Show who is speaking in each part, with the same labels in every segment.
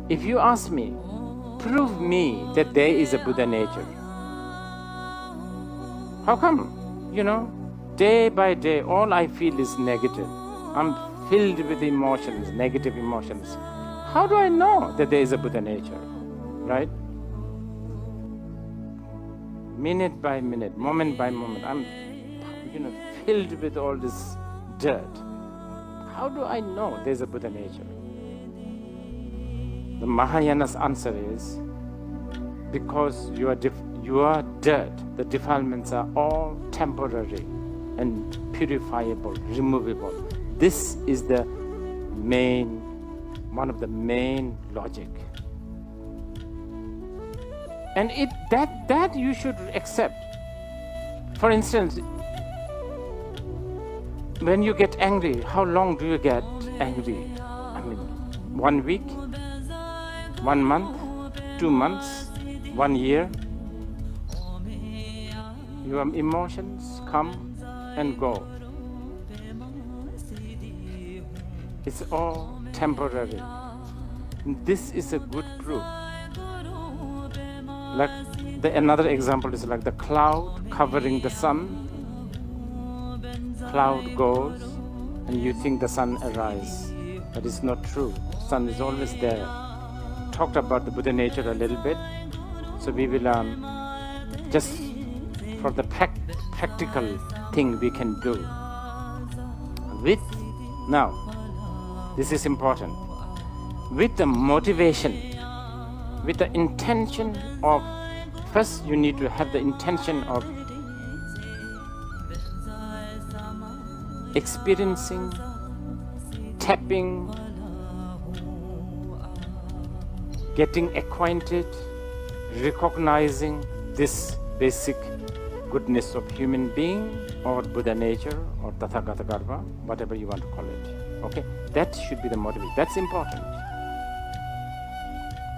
Speaker 1: If you ask me, prove me that there is a Buddha nature. How come? Day by day, all I feel is negative. I'm filled with emotions, negative emotions. How do I know that there is a Buddha nature, right? Minute by minute, moment by moment, I'm filled with all this dirt. How do I know there's a Buddha nature? The Mahayana's answer is, because you are dirt, the defilements are all temporary and purifiable, removable. This is one of the main logic. And that you should accept. For instance, when you get angry, how long do you get angry? 1 week, 1 month, 2 months, 1 year. Your emotions come and go. It's all temporary. This is a good proof. Another example is like the cloud covering the sun. Cloud goes and you think the sun arises. That is not true. Sun is always there. Talked about the Buddha nature a little bit. So we will just for the practical thing we can do. Now, this is important. With the motivation, with the intention of, first you need to have the intention of experiencing, tapping, getting acquainted, recognizing this basic goodness of human being or Buddha nature or Tathagata Garbha, whatever you want to call it. Okay, that should be the motivation. That's important.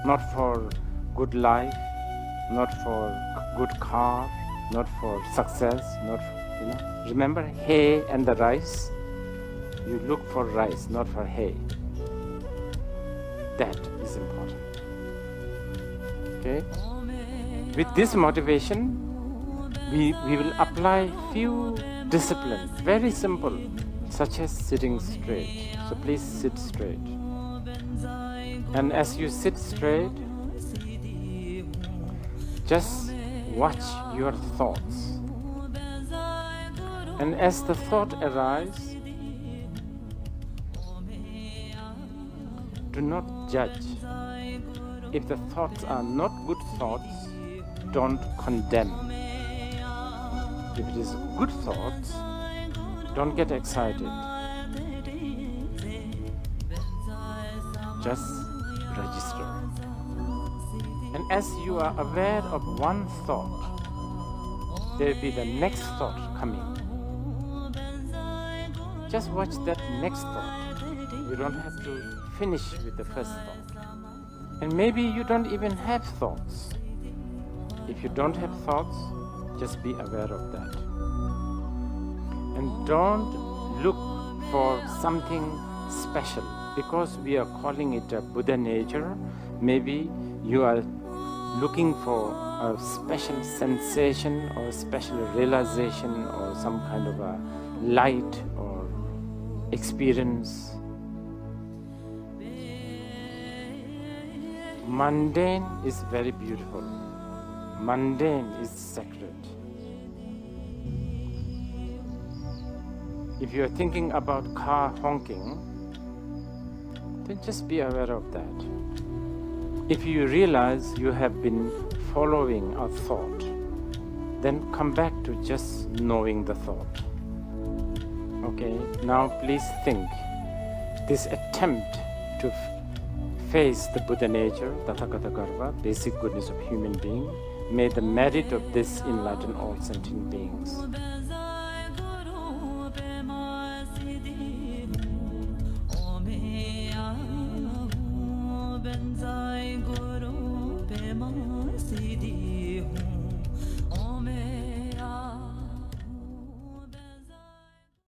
Speaker 1: Not for good life, not for good car, not for success, not Remember hay and the rice? You look for rice, not for hay. That is important. Okay? With this motivation, we will apply few disciplines, very simple, such as sitting straight. So please sit straight. And as you sit straight, just watch your thoughts. And as the thought arises, do not judge. If the thoughts are not good thoughts, don't condemn. If it is good thoughts, don't get excited. Just register. And as you are aware of one thought, there will be the next thought coming. Just watch that next thought. You don't have to finish with the first thought. And maybe you don't even have thoughts. If you don't have thoughts, just be aware of that. And don't look for something special. Because we are calling it a Buddha nature, maybe you are looking for a special sensation or a special realization or some kind of a light or experience. Mundane is very beautiful. Mundane is sacred. If you are thinking about car honking, then just be aware of that. If you realize you have been following a thought, then come back to just knowing the thought. Okay, now please think. This attempt to face the Buddha nature, Tathagata Garbha, basic goodness of human being, may the merit of this enlighten all sentient beings.